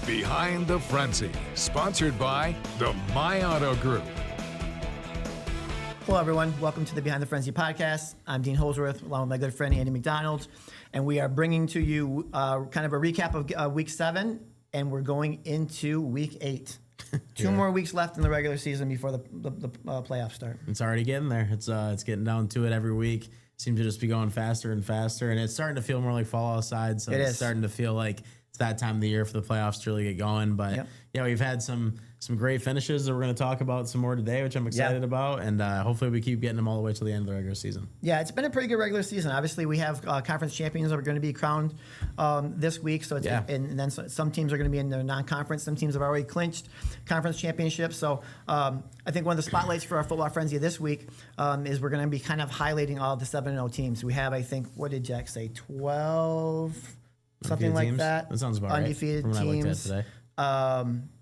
Behind the Frenzy, sponsored by the My Auto Group. Hello, everyone. Welcome to the Behind the Frenzy podcast. I'm Dean Holsworth, along with my good friend Andy McDonald, and we are bringing to you kind of a recap of Week 7, and we're going into Week 8. Two more weeks left in the regular season before the playoffs start. It's already getting there. It's getting down to it every week. Seems to just be going faster and faster, and it's starting to feel more like fall outside. So it's starting to feel like it's that time of the year for the playoffs to really get going. But yeah, we've had some great finishes that we're going to talk about some more today, which I'm excited about, and hopefully we keep getting them all the way to the end of the regular season. Yeah, it's been a pretty good regular season. Obviously, we have conference champions that are going to be crowned this week. So it's, and then some teams are going to be in their non-conference. Some teams have already clinched conference championships. So I think one of the spotlights for our Football Frenzy this week is we're going to be kind of highlighting all the 7-0 teams. We have, I think, what did Jack say, 12, something like teams? that. That sounds about undefeated right. Undefeated teams. Today.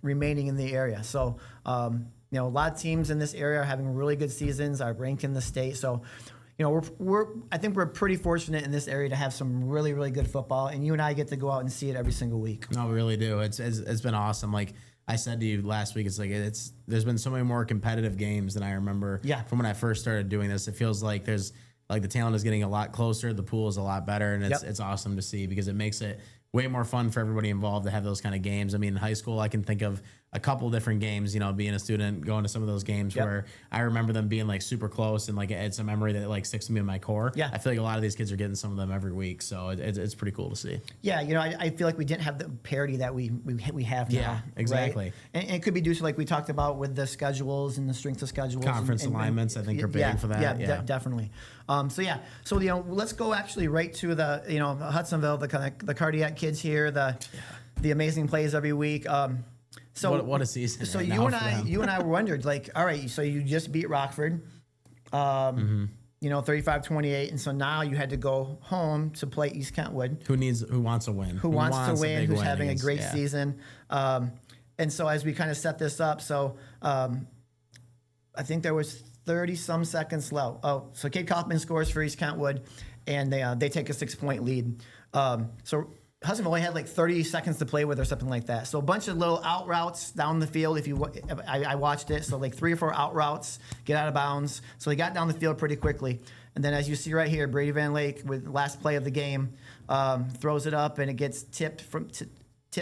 Remaining in the area. So, a lot of teams in this area are having really good seasons, are ranked in the state. So, I think we're pretty fortunate in this area to have some really, really good football, and you and I get to go out and see it every single week. No, we really do. It's been awesome. Like I said to you last week, there's been so many more competitive games than I remember from when I first started doing this. It feels like the talent is getting a lot closer, the pool is a lot better, and it's awesome to see because it makes it way more fun for everybody involved to have those kind of games. I mean, in high school, I can think of a couple different games, being a student, going to some of those games where I remember them being like super close and like it's a memory that like sticks to me in my core. Yeah. I feel like a lot of these kids are getting some of them every week. So it's pretty cool to see. Yeah. I feel like we didn't have the parity that we have now. Yeah, exactly. Right? And it could be due to like we talked about with the schedules and the strength of schedules. Conference alignments, I think, are big for that. Yeah, definitely. So let's go actually right to the, Hudsonville, the cardiac kids here, the amazing plays every week. So what a season! So right you and I wondered, like, all right, so you just beat Rockford, 35-28, and so now you had to go home to play East Kentwood, who wants to win, who's having a great season, and so as we kind of set this up, so I think there was 30 some seconds left. So Kate Kaufman scores for East Kentwood, and they take a 6-point lead. So Hudsonville only had like 30 seconds to play with or something like that. So a bunch of little out routes down the field. I watched it. So like 3 or 4 out routes, get out of bounds. So they got down the field pretty quickly. And then as you see right here, Brady Van Lake with the last play of the game throws it up and it gets tipped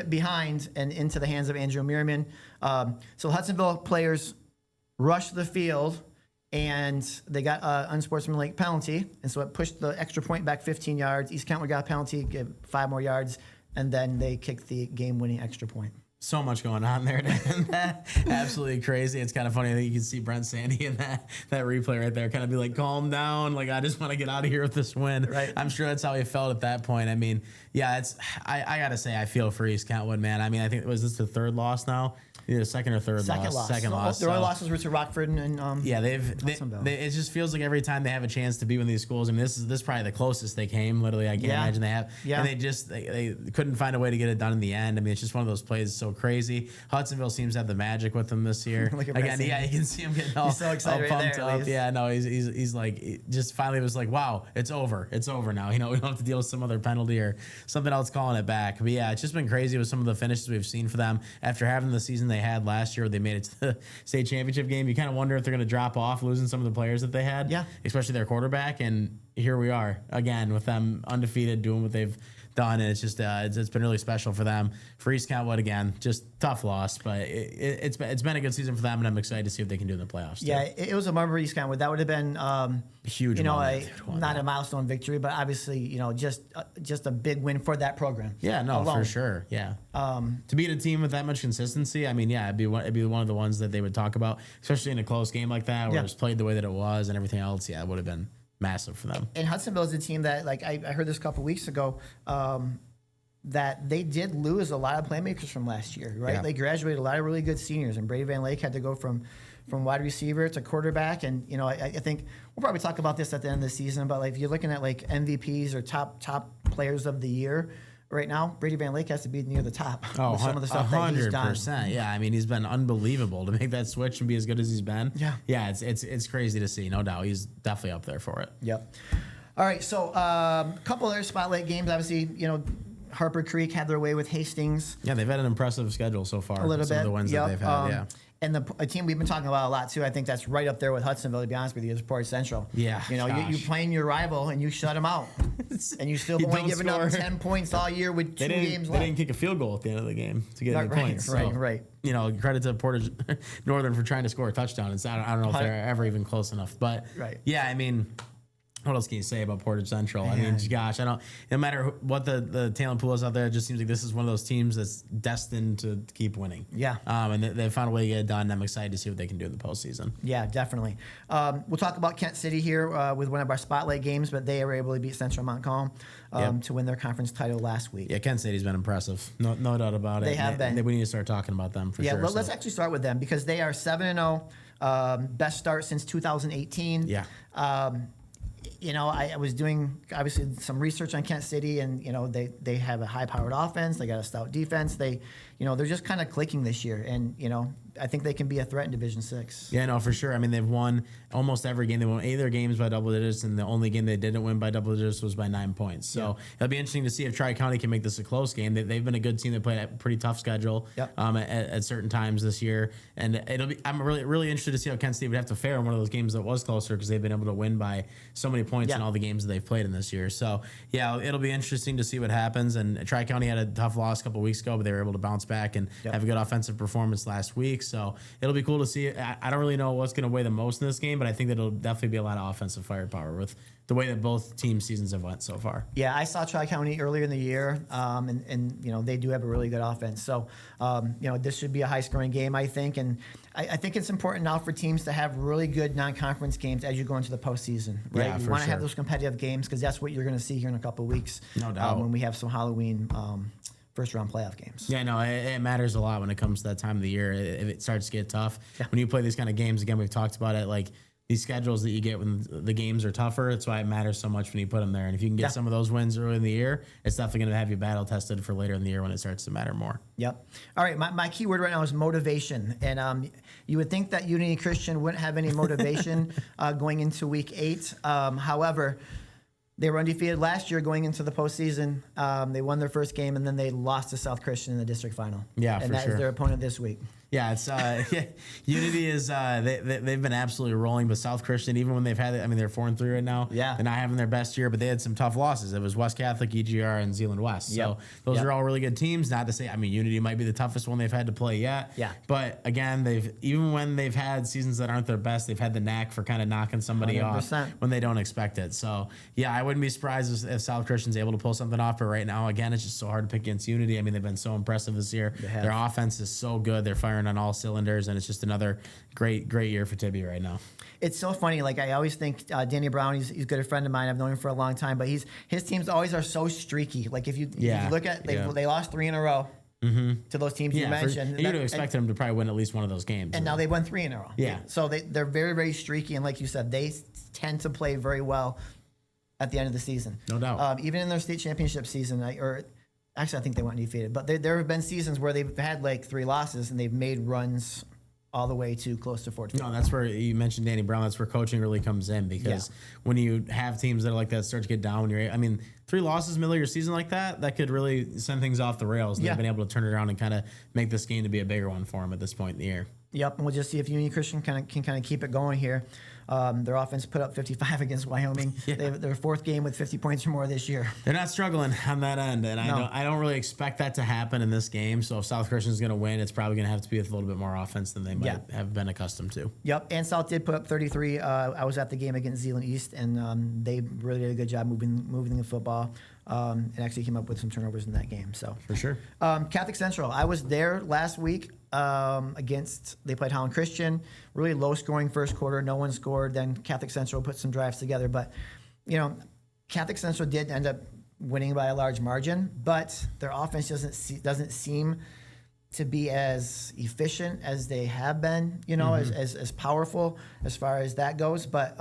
behind and into the hands of Andrew Meerman. So Hudsonville players rushed the field and they got an unsportsmanlike penalty, and so it pushed the extra point back 15 yards. East Kentwood got a penalty, give 5 more yards, and then they kicked the game-winning extra point. So much going on there. Absolutely crazy. It's kind of funny that you can see Brent Sandy in that replay right there kind of be like, calm down. Like, I just want to get out of here with this win. Right. I'm sure that's how he felt at that point. I mean, yeah, I got to say, I feel for East Kentwood, man. I mean, I think, was this the 3rd loss now? Either second or third loss. Second loss. Their only losses were to Rockford and it just feels like every time they have a chance to be one of these schools. I mean, this is probably the closest they came. Literally, I can't imagine they have. Yeah. And they couldn't find a way to get it done in the end. I mean, it's just one of those plays so crazy. Hudsonville seems to have the magic with them this year. Again, you can see him getting all so excited, all pumped right there, up. Yeah, no, he's like just finally was like, wow, it's over. It's over now. We don't have to deal with some other penalty or something else calling it back. But yeah, it's just been crazy with some of the finishes we've seen for them after having the season they had last year. They made it to the state championship game. You kind of wonder if they're going to drop off, losing some of the players that they had, especially their quarterback. And here we are again with them undefeated, doing what they've done, and it's just it's been really special for them. For East Kentwood, again, just tough loss, but it's been a good season for them, and I'm excited to see what they can do in the playoffs. Yeah, it was a bummer for East Kentwood. That would have been huge. Not a milestone victory, but obviously, just a big win for that program. Yeah, no, for sure. Yeah, to beat a team with that much consistency, I mean, it'd be one of the ones that they would talk about, especially in a close game like that, where it was played the way that it was and everything else. Yeah, it would have been massive for them. And Hudsonville is a team that, like, I heard this a couple weeks ago, that they did lose a lot of playmakers from last year, right? Yeah. They graduated a lot of really good seniors, and Brady Van Lake had to go from wide receiver to quarterback. And, I think we'll probably talk about this at the end of the season, but like if you're looking at like MVPs or top players of the year, right now, Brady Van Lake has to be near the top. Oh, with some of the stuff 100%. That he's done. Yeah, I mean, he's been unbelievable to make that switch and be as good as he's been. Yeah, it's crazy to see, no doubt. He's definitely up there for it. Yep. All right, so a couple other spotlight games. Obviously, Harper Creek had their way with Hastings. Yeah, they've had an impressive schedule so far. A little some bit. of the wins that they've had. And a team we've been talking about a lot too. I think that's right up there with Hudsonville. To be honest with you, is Portage Central. Yeah, you playing your rival and you shut them out, and you still only giving up 10 points all year with 2 games left. They didn't kick a field goal at the end of the game to get any points. Right. Credit to Portage Northern for trying to score a touchdown. I don't know if they're ever even close enough, but yeah, I mean. What else can you say about Portage Central? Man. I mean, gosh, no matter what the talent pool is out there, it just seems like this is one of those teams that's destined to keep winning. Yeah. And they found a way to get it done. I'm excited to see what they can do in the postseason. Yeah, definitely. We'll talk about Kent City here with one of our spotlight games, but they were able to beat Central Montcalm to win their conference title last week. Yeah, Kent City's been impressive. No doubt about it. They have been. We need to start talking about them for sure. Yeah, let's actually start with them because they are 7-0, best start since 2018. Yeah. I was doing obviously some research on Kent City, and they have a high-powered offense. They got a stout defense. They're just kind of clicking this year, and I think they can be a threat in Division 6. Yeah, no, for sure. I mean, they've won almost every game. They won 8 of their games by double digits, and the only game they didn't win by double digits was by 9 points. So it'll be interesting to see if Tri-County can make this a close game. They've been a good team. They played a pretty tough schedule at certain times this year, and I'm really interested to see how Kent State would have to fare in one of those games that was closer because they've been able to win by so many points in all the games that they've played in this year. So yeah, it'll be interesting to see what happens. And Tri-County had a tough loss a couple weeks ago, but they were able to bounce back and have a good offensive performance last week. So it'll be cool to see. I don't really know what's going to weigh the most in this game, but I think that it'll definitely be a lot of offensive firepower with the way that both team seasons have went so far. Yeah, I saw Tri-County earlier in the year, and they do have a really good offense. So, this should be a high-scoring game, I think. And I think it's important now for teams to have really good non-conference games as you go into the postseason, right? Yeah, you want to have those competitive games because that's what you're going to see here in a couple of weeks. No doubt. When we have some Halloween first-round playoff games. Yeah, no, it matters a lot when it comes to that time of the year. If it starts to get tough, when you play these kind of games, again, we've talked about it, like these schedules that you get when the games are tougher. That's why it matters so much when you put them there. And if you can get some of those wins early in the year, it's definitely going to have you battle tested for later in the year when it starts to matter more. Yep. All right, my key word right now is motivation. And you would think that Unity Christian wouldn't have any motivation going into Week 8. However, they were undefeated last year going into the postseason. They won their first game, and then they lost to South Christian in the district final. Yeah, and for that sure. is their opponent this week. Yeah, it's Unity is they've been absolutely rolling, but South Christian, even when they've had it, I mean they're 4-3 right now. Yeah, they're not having their best year, but they had some tough losses. It was West Catholic, EGR, and Zeeland West. So those are all really good teams. Not to say, I mean, Unity might be the toughest one they've had to play yet. Yeah, but again, even when they've had seasons that aren't their best, they've had the knack for kind of knocking somebody 100%. off when they don't expect it. So yeah, I wouldn't be surprised if South Christian's able to pull something off. But right now, again, it's just so hard to pick against Unity. I mean, they've been so impressive this year. Their offense is so good. They're firing on all cylinders. And it's just another great year for Tibby right now. It's so funny. Like I always think Danny Brown, he's a good friend of mine. I've known him for a long time, but his teams always are so streaky. Like if you look at they lost 3 in a row to those teams you mentioned. You'd have expected them to probably win at least one of those games. And now they won 3 in a row. Yeah. So they're very, very streaky. And like you said, they tend to play very well at the end of the season. No doubt. Even in their state championship season, actually, I think they went undefeated. But there have been seasons where they've had like 3 losses and they've made runs all the way to close to 14. No, that's where you mentioned Danny Brown. That's where coaching really comes in because when you have teams that are like that start to get down, 3 losses middle of your season like that could really send things off the rails. And they've been able to turn it around and kind of make this game to be a bigger one for them at this point in the year. Yep, and we'll just see if Union Christian can keep it going here. Their offense put up 55 against Wyoming. Their 4th game with 50 points or more this year. They're not struggling on that end, and I don't really expect that to happen in this game. So if South Christian is going to win, it's probably going to have to be with a little bit more offense than they might have been accustomed to. Yep, and South did put up 33. I was at the game against Zeeland East, and they really did a good job moving the football. And actually came up with some turnovers in that game. So for sure. Catholic Central. I was there last week they played Holland Christian. Really low scoring first quarter. No one scored. Then Catholic Central put some drives together. But Catholic Central did end up winning by a large margin. But their offense doesn't seem to be as efficient as they have been. As powerful as far as that goes. But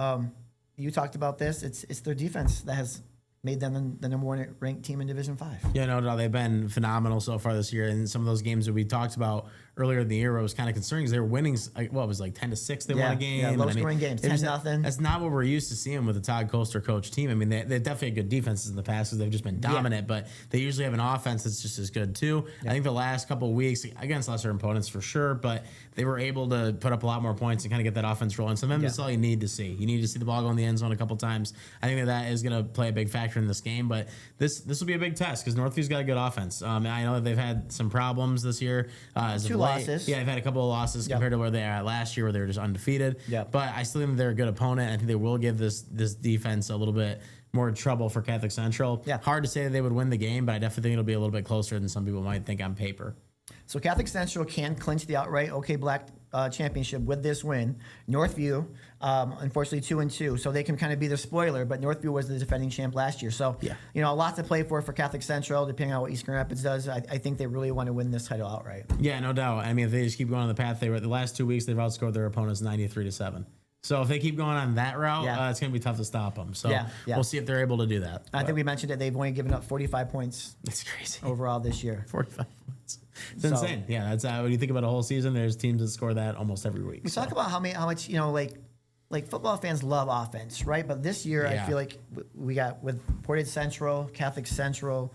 you talked about this. It's their defense that has made them the number 1 ranked team in Division 5. Yeah, no doubt. They've been phenomenal so far this year. And some of those games that we talked about earlier in the year, where it was kind of concerning because they were winning, like, what was like 10-6 they won a game. Yeah, And low-scoring games, 10-0. That's not what we're used to seeing with the Todd Coaster coach team. I mean, they definitely had good defenses in the past because they've just been dominant, but they usually have an offense that's just as good too. I think the last couple of weeks against lesser opponents for sure, but they were able to put up a lot more points and kind of get that offense rolling. Sometimes that's all you need to see. You need to see the ball go in the end zone a couple times. I think that is going to play a big factor in this game, but this will be a big test because Northview's got a good offense. I know that they've had some problems this year. As 2 of late. losses. Yeah, they've had a couple of losses compared to where they are at last year, where they were just undefeated. Yep. But I still think they're a good opponent. I think they will give this defense a little bit more trouble for Catholic Central. Yeah. Hard to say that they would win the game, but I definitely think it'll be a little bit closer than some people might think on paper. So Catholic Central can clinch the outright OK Black championship with this win. Northview, unfortunately, 2-2, so they can kind of be the spoiler. But Northview was the defending champ last year, so a lot to play for Catholic Central. Depending on what Eastern Rapids does, I think they really want to win this title outright. Yeah, no doubt. I mean, if they just keep going on the path they were the last 2 weeks, they've outscored their opponents 93-7. So if they keep going on that route, it's going to be tough to stop them. So we'll see if they're able to do that. I think we mentioned that they've only given up 45 points. It's crazy Overall this year. 45 points. It's insane. Yeah, that's when you think about a whole season. There's teams that score that almost every week. We talk about how much like football fans love offense, right? But this year I feel like we got with Portage Central, Catholic Central,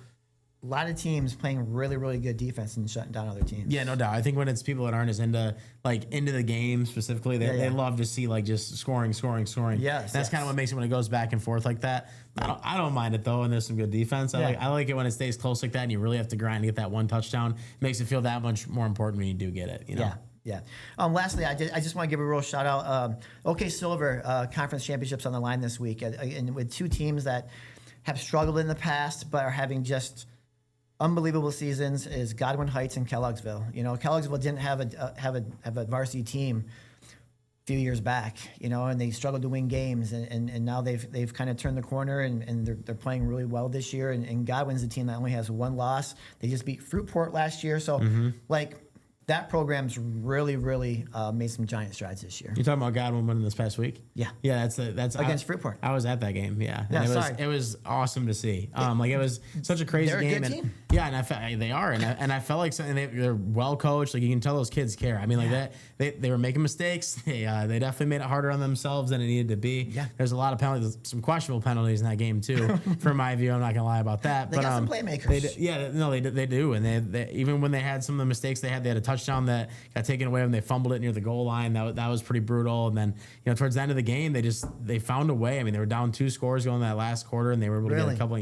a lot of teams playing really, really good defense and shutting down other teams. Yeah, no doubt. I think when it's people that aren't as into the game specifically, they love to see just scoring. Yes, that's kind of what makes it when it goes back and forth like that. I don't mind it though, and there's some good defense. I like it when it stays close like that, and you really have to grind to get that one touchdown. It makes it feel that much more important when you do get it. Yeah. Lastly, I just want to give a real shout out. OK Silver conference championships on the line this week, and with 2 teams that have struggled in the past but are having just unbelievable seasons is Godwin Heights and Kelloggsville. Kelloggsville didn't have a varsity team a few years back, and they struggled to win games, and now they've kind of turned the corner and they're playing really well this year. And Godwin's a team that only has 1 loss. They just beat Fruitport last year, so that program's really, really made some giant strides this year. You talking about Godwin winning this past week? Yeah. Yeah, that's against Fruitport. I was at that game. Yeah. Yeah, And it was awesome to see. It was such a crazy They're a game. good team. Yeah, and I felt they are, and I felt like they're well coached. Like you can tell those kids care. I mean, that they were making mistakes. They definitely made it harder on themselves than it needed to be. Yeah. There's a lot of penalties, some questionable penalties in that game too. From my view, I'm not gonna lie about that. They got some playmakers. They do, and they even when they had some of the mistakes they had a touchdown that got taken away when they fumbled it near the goal line. That was pretty brutal. And then towards the end of the game, they found a way. I mean, they were down 2 scores going that last quarter, and they were able to get a couple.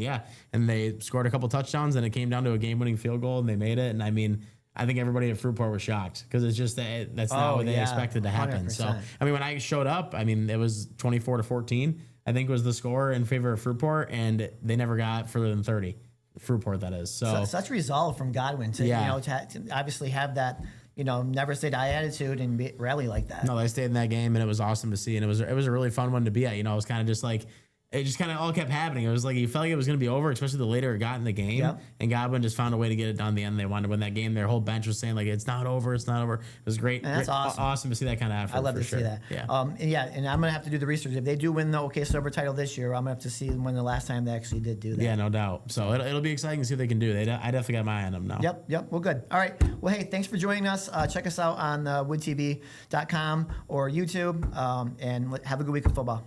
And they scored a couple touchdowns, and it came down to a game-winning field goal, and they made it. And I mean, I think everybody at Fruitport was shocked because it's just that's not what they expected to happen. 100%. So I mean, when I showed up, I mean it was 24-14. I think was the score in favor of Fruitport, and they never got further than 30. Fruitport, that is. So such resolve from Godwin to to obviously have that never say die attitude and rally like that. No, they stayed in that game, and it was awesome to see, and it was a really fun one to be at. It was kind of just like. It just kind of all kept happening. It was like you felt like it was going to be over, especially the later it got in the game. Yep. And Godwin just found a way to get it done in the end. They wanted to win that game. Their whole bench was saying it's not over. It was great. And that's awesome. Awesome to see that kind of effort. I love to see that. Yeah. And I'm gonna have to do the research. If they do win the OK Silver title this year, I'm gonna have to see when the last time they actually did do that. Yeah, no doubt. So it'll be exciting to see what they can do. I definitely got my eye on them now. Yep. Well, good. All right. Well, hey, thanks for joining us. Check us out on woodtv.com or YouTube, and have a good week of football.